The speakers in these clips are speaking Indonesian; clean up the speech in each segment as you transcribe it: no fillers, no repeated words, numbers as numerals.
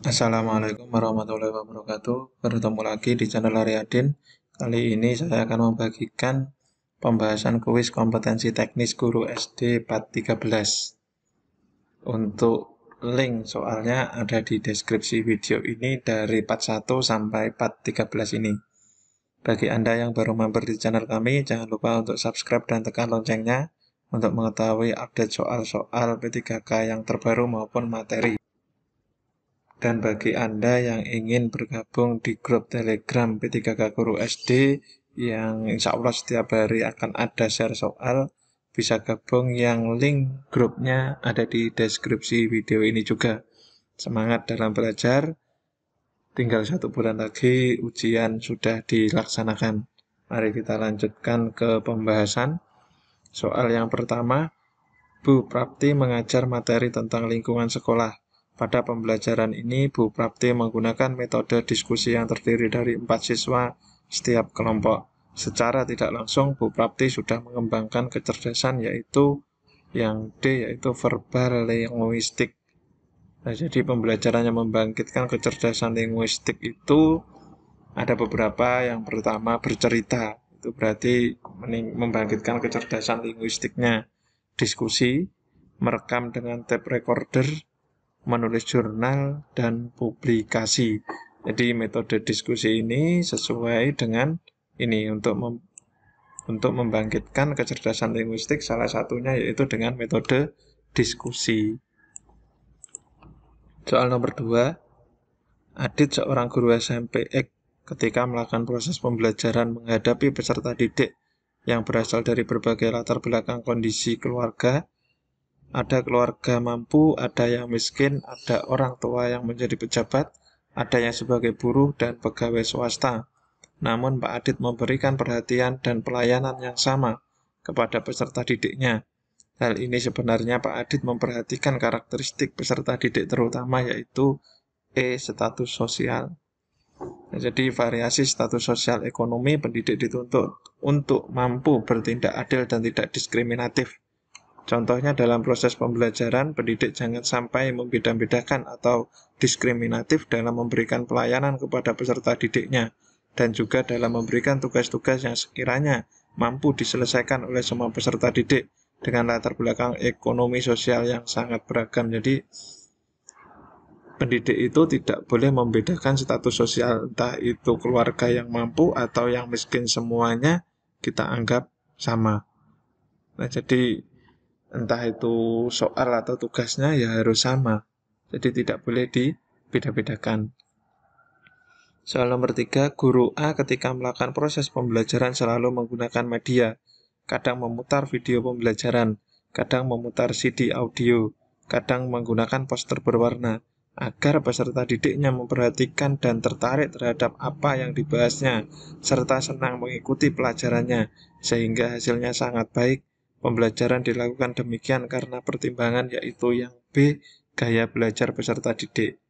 Assalamualaikum warahmatullahi wabarakatuh. Bertemu lagi di channel Aryadin. Kali ini saya akan membagikan pembahasan kuis kompetensi teknis guru SD part 13. Untuk link soalnya ada di deskripsi video ini dari part 1 sampai part 13 ini. Bagi Anda yang baru mampir di channel kami, jangan lupa untuk subscribe dan tekan loncengnya untuk mengetahui update soal-soal P3K yang terbaru maupun materi. Dan bagi Anda yang ingin bergabung di grup Telegram P3K Guru SD yang insya Allah setiap hari akan ada share soal, bisa gabung yang link grupnya ada di deskripsi video ini juga. Semangat dalam belajar, tinggal 1 bulan lagi ujian sudah dilaksanakan. Mari kita lanjutkan ke pembahasan. Soal yang pertama, Bu Prapti mengajar materi tentang lingkungan sekolah. Pada pembelajaran ini, Bu Prapti menggunakan metode diskusi yang terdiri dari 4 siswa setiap kelompok. Secara tidak langsung, Bu Prapti sudah mengembangkan kecerdasan yaitu yang D, yaitu verbal linguistik. Nah, jadi pembelajarannya membangkitkan kecerdasan linguistik itu ada beberapa. Yang pertama, bercerita. Itu berarti membangkitkan kecerdasan linguistiknya. Diskusi, merekam dengan tape recorder, menulis jurnal, dan publikasi. Jadi metode diskusi ini sesuai dengan ini untuk membangkitkan kecerdasan linguistik, salah satunya yaitu dengan metode diskusi. Soal nomor 2, Adit seorang guru SMP X ketika melakukan proses pembelajaran menghadapi peserta didik yang berasal dari berbagai latar belakang kondisi keluarga. Ada keluarga mampu, ada yang miskin, ada orang tua yang menjadi pejabat, ada yang sebagai buruh dan pegawai swasta. Namun Pak Adit memberikan perhatian dan pelayanan yang sama kepada peserta didiknya. Hal ini sebenarnya Pak Adit memperhatikan karakteristik peserta didik terutama yaitu status sosial. Nah, jadi variasi status sosial ekonomi pendidik dituntut untuk mampu bertindak adil dan tidak diskriminatif. Contohnya dalam proses pembelajaran, pendidik jangan sampai membeda-bedakan atau diskriminatif dalam memberikan pelayanan kepada peserta didiknya, dan juga dalam memberikan tugas-tugas yang sekiranya mampu diselesaikan oleh semua peserta didik dengan latar belakang ekonomi sosial yang sangat beragam. Jadi pendidik itu tidak boleh membedakan status sosial, entah itu keluarga yang mampu atau yang miskin, semuanya kita anggap sama. Nah, jadi entah itu soal atau tugasnya ya harus sama. Jadi tidak boleh dibeda-bedakan. Soal nomor 3, guru A ketika melakukan proses pembelajaran selalu menggunakan media. Kadang memutar video pembelajaran, kadang memutar CD audio, kadang menggunakan poster berwarna, agar peserta didiknya memperhatikan dan tertarik terhadap apa yang dibahasnya, serta senang mengikuti pelajarannya, sehingga hasilnya sangat baik. Pembelajaran dilakukan demikian karena pertimbangan yaitu yang B, gaya belajar peserta didik.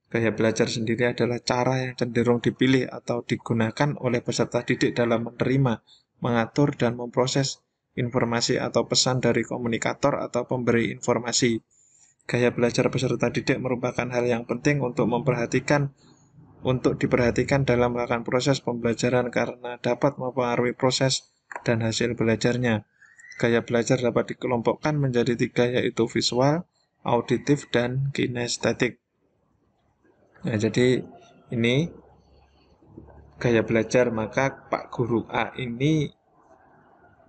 Gaya belajar sendiri adalah cara yang cenderung dipilih atau digunakan oleh peserta didik dalam menerima, mengatur, dan memproses informasi atau pesan dari komunikator atau pemberi informasi. Gaya belajar peserta didik merupakan hal yang penting untuk diperhatikan dalam melakukan proses pembelajaran karena dapat mempengaruhi proses dan hasil belajarnya. Gaya belajar dapat dikelompokkan menjadi 3, yaitu visual, auditif, dan kinestetik. Nah, jadi ini gaya belajar, maka Pak Guru A ini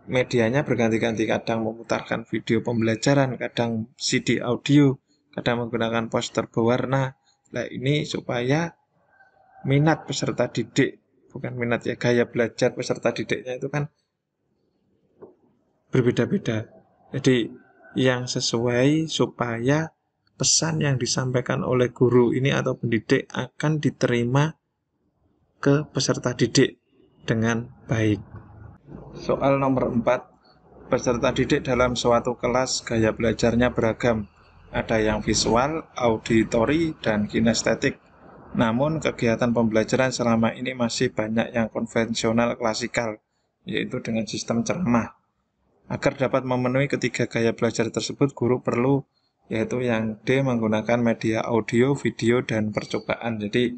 medianya berganti-ganti, kadang memutarkan video pembelajaran, kadang CD audio, kadang menggunakan poster berwarna. Nah, ini supaya minat peserta didik, bukan minat ya, gaya belajar peserta didiknya itu kan berbeda-beda. Jadi yang sesuai supaya pesan yang disampaikan oleh guru ini atau pendidik akan diterima ke peserta didik dengan baik. Soal nomor 4, peserta didik dalam suatu kelas gaya belajarnya beragam. Ada yang visual, auditori, dan kinestetik. Namun kegiatan pembelajaran selama ini masih banyak yang konvensional klasikal, yaitu dengan sistem ceramah. Agar dapat memenuhi ketiga gaya belajar tersebut, guru perlu yaitu yang D menggunakan media audio, video, dan percobaan. Jadi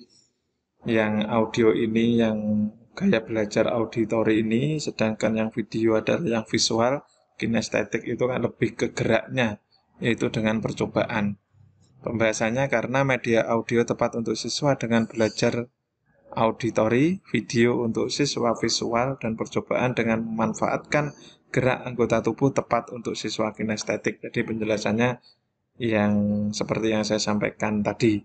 yang audio ini yang gaya belajar auditori ini, sedangkan yang video adalah yang visual, kinestetik itu kan lebih ke geraknya, yaitu dengan percobaan. Pembahasannya karena media audio tepat untuk siswa dengan belajar auditori, video untuk siswa visual, dan percobaan dengan memanfaatkan gerak anggota tubuh tepat untuk siswa kinestetik. Jadi penjelasannya yang seperti yang saya sampaikan tadi.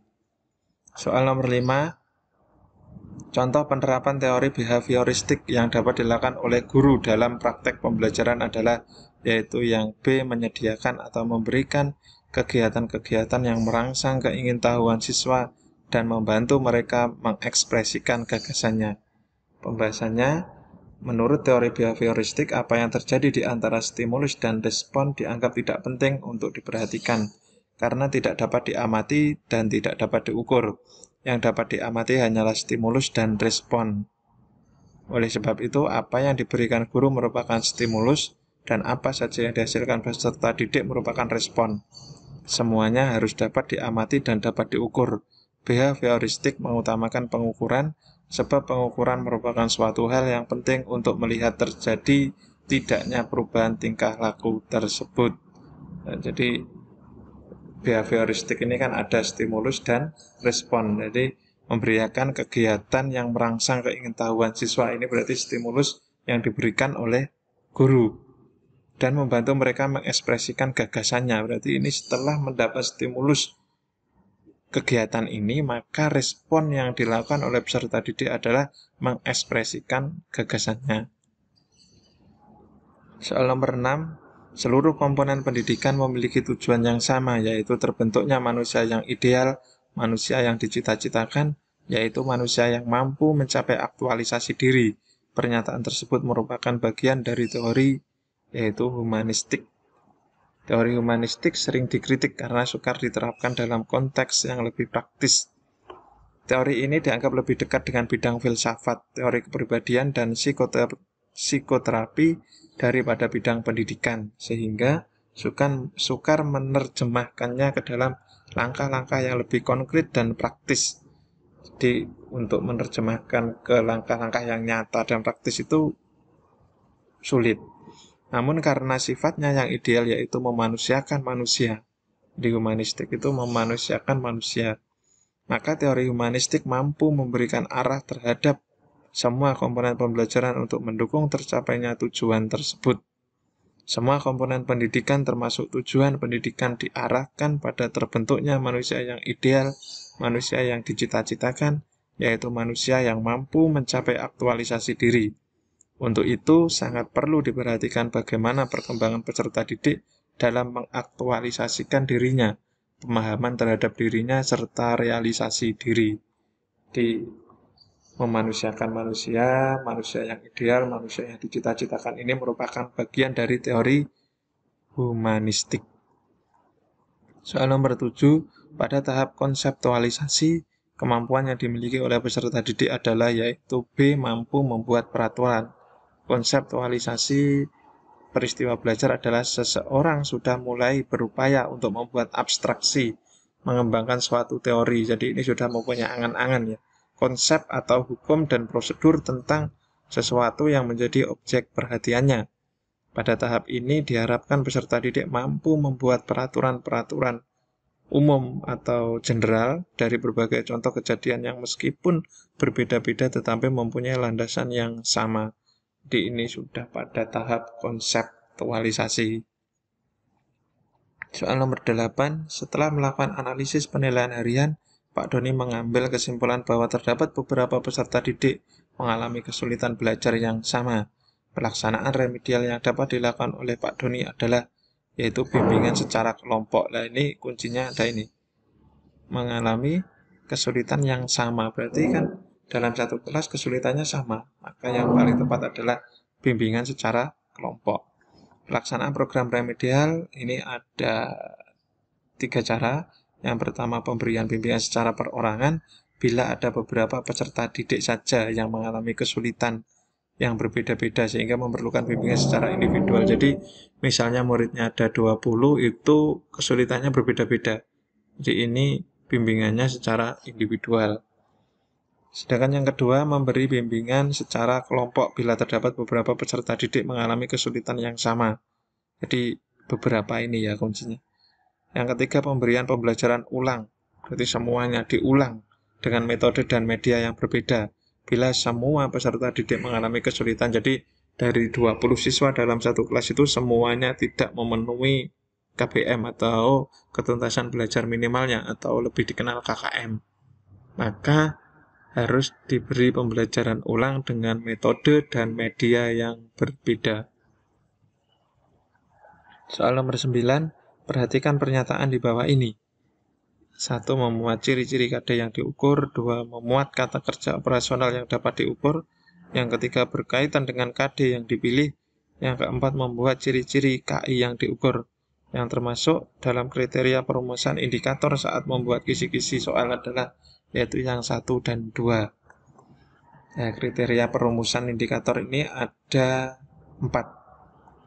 Soal nomor 5, contoh penerapan teori behavioristik yang dapat dilakukan oleh guru dalam praktek pembelajaran adalah, yaitu yang B menyediakan atau memberikan kegiatan-kegiatan yang merangsang keingintahuan siswa dan membantu mereka mengekspresikan gagasannya. Pembahasannya, menurut teori behavioristik, apa yang terjadi di antara stimulus dan respon dianggap tidak penting untuk diperhatikan, karena tidak dapat diamati dan tidak dapat diukur. Yang dapat diamati hanyalah stimulus dan respon. Oleh sebab itu, apa yang diberikan guru merupakan stimulus, dan apa saja yang dihasilkan peserta didik merupakan respon. Semuanya harus dapat diamati dan dapat diukur. Behavioristik mengutamakan pengukuran, sebab pengukuran merupakan suatu hal yang penting untuk melihat terjadi tidaknya perubahan tingkah laku tersebut. Nah, jadi behavioristik ini kan ada stimulus dan respon. Jadi memberikan kegiatan yang merangsang keingintahuan siswa, ini berarti stimulus yang diberikan oleh guru, dan membantu mereka mengekspresikan gagasannya. Berarti ini setelah mendapat stimulus kegiatan ini, maka respon yang dilakukan oleh peserta didik adalah mengekspresikan gagasannya. Soal nomor 6, seluruh komponen pendidikan memiliki tujuan yang sama, yaitu terbentuknya manusia yang ideal, manusia yang dicita-citakan, yaitu manusia yang mampu mencapai aktualisasi diri. Pernyataan tersebut merupakan bagian dari teori, yaitu humanistik. Teori humanistik sering dikritik karena sukar diterapkan dalam konteks yang lebih praktis. Teori ini dianggap lebih dekat dengan bidang filsafat, teori kepribadian, dan psikoterapi daripada bidang pendidikan, sehingga sukar menerjemahkannya ke dalam langkah-langkah yang lebih konkret dan praktis. Jadi untuk menerjemahkan ke langkah-langkah yang nyata dan praktis itu sulit. Namun karena sifatnya yang ideal, yaitu memanusiakan manusia, di humanistik itu memanusiakan manusia, maka teori humanistik mampu memberikan arah terhadap semua komponen pembelajaran untuk mendukung tercapainya tujuan tersebut. Semua komponen pendidikan termasuk tujuan pendidikan diarahkan pada terbentuknya manusia yang ideal, manusia yang dicita-citakan, yaitu manusia yang mampu mencapai aktualisasi diri. Untuk itu, sangat perlu diperhatikan bagaimana perkembangan peserta didik dalam mengaktualisasikan dirinya, pemahaman terhadap dirinya, serta realisasi diri. Di memanusiakan manusia, manusia yang ideal, manusia yang dicita-citakan ini merupakan bagian dari teori humanistik. Soal nomor 7, pada tahap konseptualisasi, kemampuan yang dimiliki oleh peserta didik adalah, yaitu B, mampu membuat peraturan. Konseptualisasi peristiwa belajar adalah seseorang sudah mulai berupaya untuk membuat abstraksi, mengembangkan suatu teori. Jadi ini sudah mempunyai angan-angan ya, konsep atau hukum dan prosedur tentang sesuatu yang menjadi objek perhatiannya. Pada tahap ini diharapkan peserta didik mampu membuat peraturan-peraturan umum atau general dari berbagai contoh kejadian yang meskipun berbeda-beda tetapi mempunyai landasan yang sama. Di ini sudah pada tahap konseptualisasi. Soal nomor 8, setelah melakukan analisis penilaian harian, Pak Doni mengambil kesimpulan bahwa terdapat beberapa peserta didik mengalami kesulitan belajar yang sama. Pelaksanaan remedial yang dapat dilakukan oleh Pak Doni adalah, yaitu bimbingan secara kelompok. Nah ini kuncinya ada ini, mengalami kesulitan yang sama, berarti kan dalam satu kelas kesulitannya sama, maka yang paling tepat adalah bimbingan secara kelompok. Pelaksanaan program remedial ini ada 3 cara. Yang pertama, pemberian bimbingan secara perorangan bila ada beberapa peserta didik saja yang mengalami kesulitan, yang berbeda-beda sehingga memerlukan bimbingan secara individual. Jadi misalnya muridnya ada 20, itu kesulitannya berbeda-beda. Jadi ini bimbingannya secara individual. Sedangkan yang kedua, memberi bimbingan secara kelompok bila terdapat beberapa peserta didik mengalami kesulitan yang sama. Jadi beberapa ini ya kuncinya. Yang ketiga, pemberian pembelajaran ulang. Berarti semuanya diulang dengan metode dan media yang berbeda. Bila semua peserta didik mengalami kesulitan, jadi dari 20 siswa dalam satu kelas itu semuanya tidak memenuhi KBM atau ketuntasan belajar minimalnya atau lebih dikenal KKM. Maka harus diberi pembelajaran ulang dengan metode dan media yang berbeda. Soal nomor 9, perhatikan pernyataan di bawah ini. 1. Memuat ciri-ciri KD yang diukur. 2. Memuat kata kerja operasional yang dapat diukur. Yang ketiga, berkaitan dengan KD yang dipilih. Yang keempat, membuat ciri-ciri KI yang diukur, yang termasuk dalam kriteria perumusan indikator saat membuat kisi-kisi soal adalah yaitu yang 1 dan 2. Nah, kriteria perumusan indikator ini ada 4.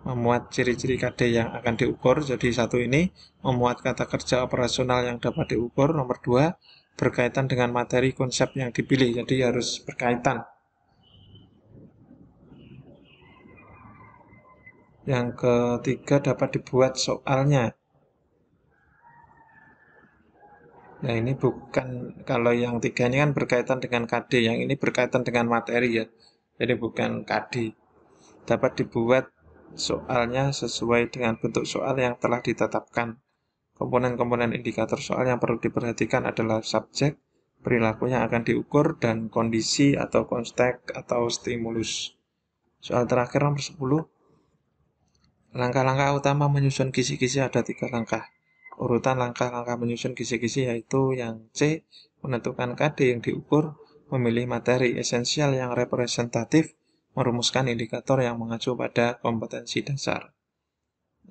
Memuat ciri-ciri KD yang akan diukur, jadi 1 ini memuat kata kerja operasional yang dapat diukur. Nomor 2, berkaitan dengan materi konsep yang dipilih, jadi harus berkaitan. Yang ketiga, dapat dibuat soalnya. Nah, ini bukan, kalau yang 3 ini kan berkaitan dengan KD, yang ini berkaitan dengan materi ya, jadi bukan KD. Dapat dibuat soalnya sesuai dengan bentuk soal yang telah ditetapkan. Komponen-komponen indikator soal yang perlu diperhatikan adalah subjek, perilaku yang akan diukur, dan kondisi atau konteks atau stimulus. Soal terakhir nomor 10. Langkah-langkah utama menyusun kisi-kisi ada 3 langkah. Urutan langkah-langkah menyusun kisi-kisi yaitu yang C, menentukan KD yang diukur, memilih materi esensial yang representatif, merumuskan indikator yang mengacu pada kompetensi dasar.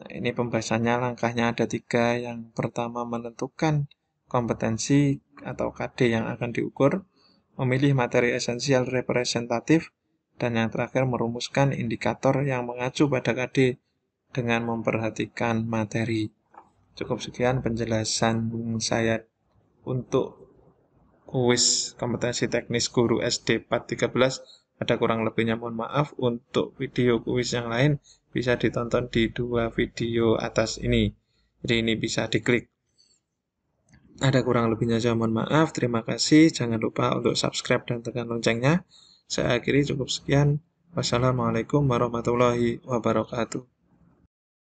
Nah, ini pembahasannya, langkahnya ada 3. Yang pertama, menentukan kompetensi atau KD yang akan diukur, memilih materi esensial representatif, dan yang terakhir merumuskan indikator yang mengacu pada KD dengan memperhatikan materi. Cukup sekian penjelasan saya untuk kuis kompetensi teknis guru SD Part 13. Ada kurang lebihnya mohon maaf. Untuk video kuis yang lain bisa ditonton di 2 video atas ini. Jadi ini bisa diklik. Ada kurang lebihnya saya mohon maaf. Terima kasih. Jangan lupa untuk subscribe dan tekan loncengnya. Saya akhiri cukup sekian. Wassalamualaikum warahmatullahi wabarakatuh.